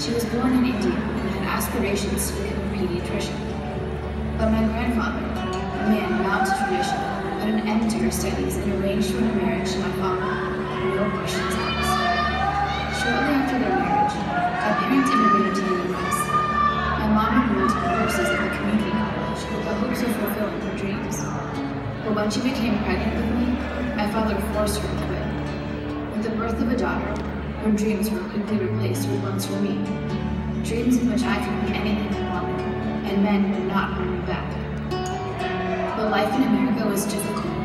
She was born in India and had aspirations to become a pediatrician. But my grandfather, a man bound to tradition, put an end to her studies and arranged for her marriage to my father, no questions asked. Shortly after their marriage, my parents immigrated to the U.S. My mom enrolled in courses at the community college with the hopes of fulfilling her dreams. But when she became pregnant with me, my father forced her to quit. With the birth of a daughter, her dreams were quickly replaced with ones for me. Dreams in which I could be anything I wanted, and men would not hold me back. But life in America was difficult.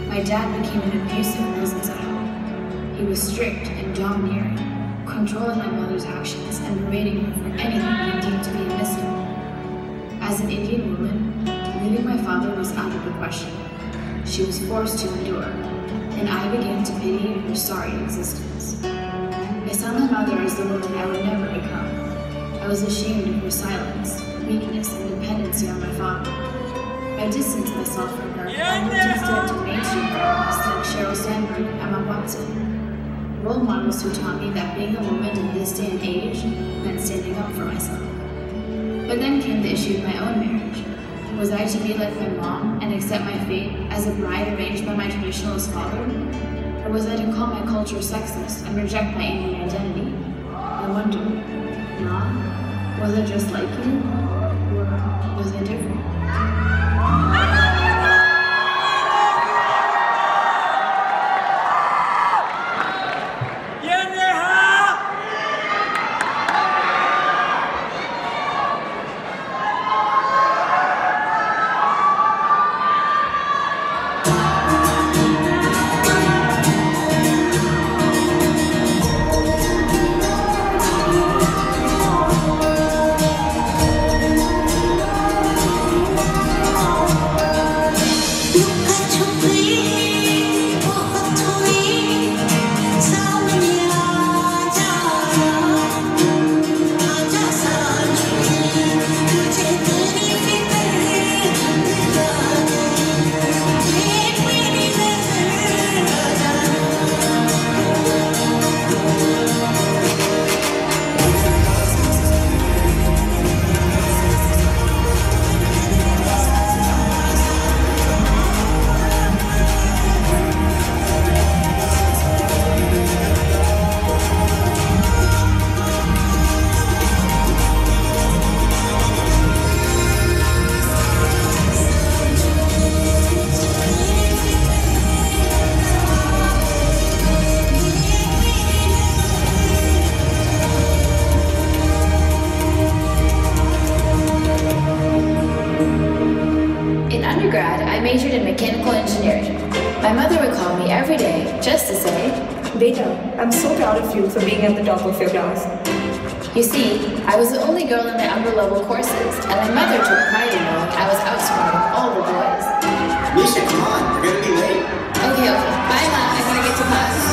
My dad became an abusive business owner. He was strict and domineering, controlling my mother's actions and berating her for anything he deemed to be amiss. As an Indian woman, leaving my father was out of the question. She was forced to endure, and I began to pity her sorry existence. I saw my mother as the woman I would never become. I was ashamed of her silence, weakness, and dependency on my father. I distanced myself from her and looked instead to mainstream girls like Sheryl Sandberg and Emma Watson. Role models who taught me that being a woman in this day and age meant standing up for myself. But then came the issue of my own marriage. Was I to be like my mom and accept my fate as a bride arranged by my traditionalist father? Or was I to call my culture sexist and reject my Indian identity? I wonder, Mom, was I just like you? Or was I different? For being at the top of your class. You see, I was the only girl in my upper-level courses, and my mother took pride in knowing I was outsmarting all the boys. Misha, come on, we're gonna be late. Okay. Bye, Mom. I gotta get to class.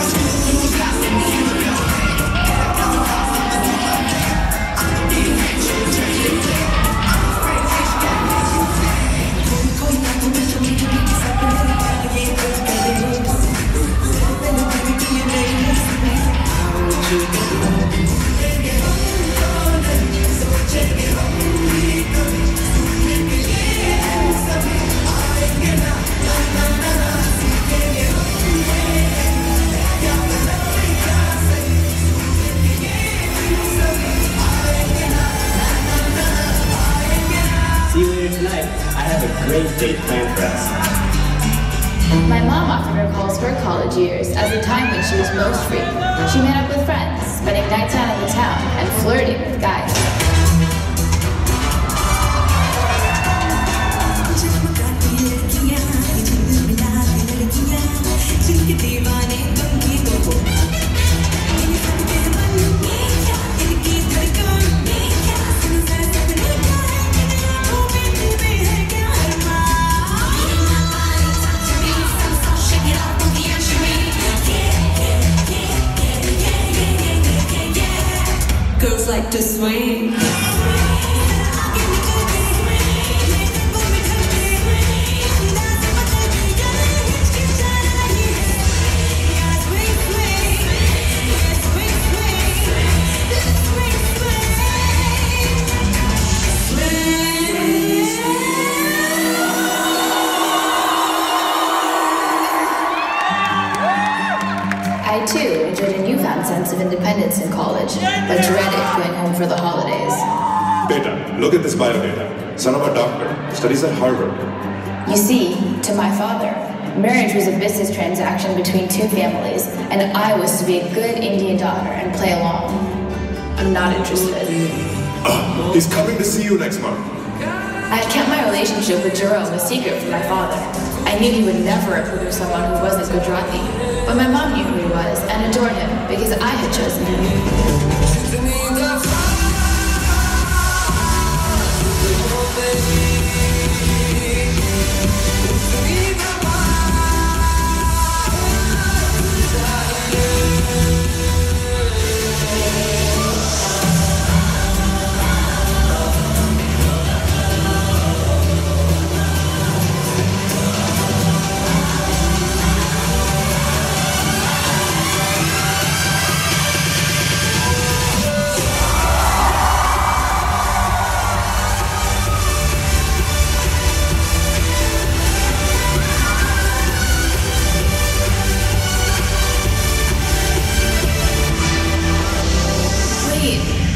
Great date planned for us. My mom often recalls her college years as a time when she was most free. She met up with friends, spending nights out in the town, and flirting with guys. Like to swing. home for the holidays. Beta, look at this biodata. Son of a doctor, studies at Harvard. You see, to my father, marriage was a business transaction between two families, and I was to be a good Indian daughter and play along. I'm not interested. He's coming to see you next month. I had kept my relationship with Jerome a secret from my father. I knew he would never approve of someone who wasn't Gujarati, but my mom knew who he was and adored him because I had chosen him.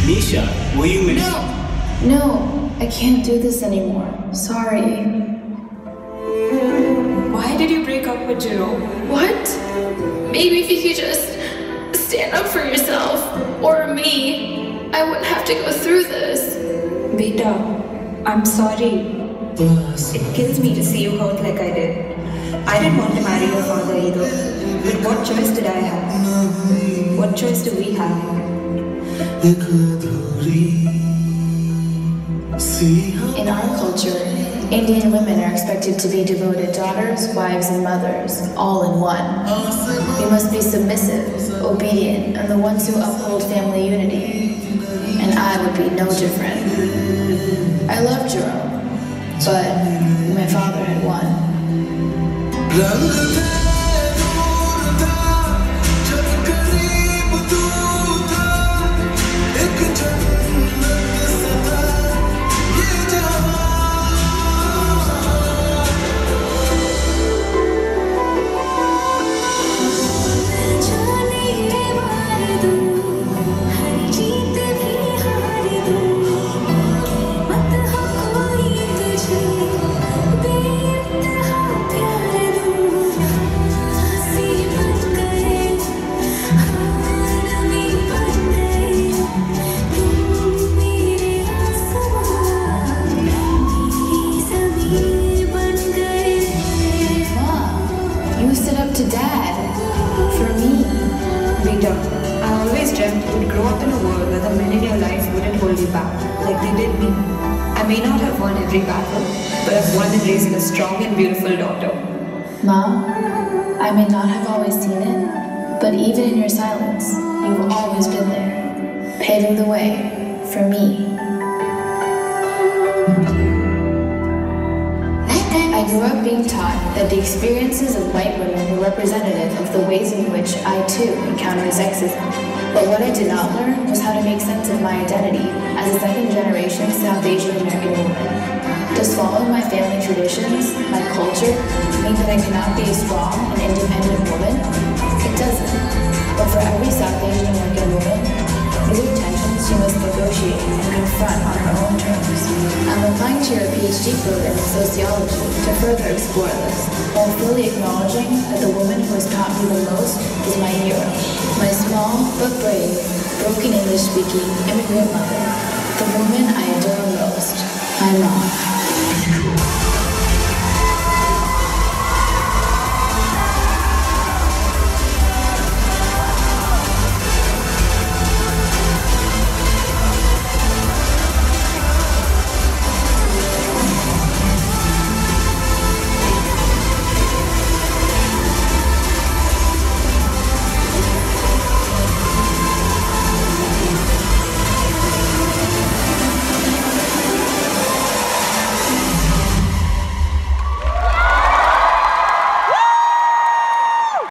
Nisha, will you make... No, I can't do this anymore. Sorry. Why did you break up with Jerome? What? Maybe if you could just stand up for yourself, or me, I wouldn't have to go through this. Beta, I'm sorry. It kills me to see you hurt like I did. I didn't want to marry your father either. But what choice did I have? What choice do we have? In our culture, Indian women are expected to be devoted daughters, wives, and mothers, all in one. We must be submissive, obedient, and the ones who uphold family unity. And I would be no different. I love Jerome, but my father had won. Mom, I may not have always seen it, but even in your silence, you've always been there, paving the way for me. I grew up being taught that the experiences of white women were representative of the ways in which I too encountered sexism. But what I did not learn was how to make sense of my identity as a second-generation South Asian American woman. Does following my family traditions, my culture, mean that I cannot be a strong and independent woman? It doesn't. But for every South Asian American woman, these are tensions she must negotiate and confront on her own terms. I'm applying to your PhD program in sociology to further explore this, while fully acknowledging that the woman who has taught me the most is my hero, my small but brave, broken English-speaking immigrant mother, the woman I adore most, my mom.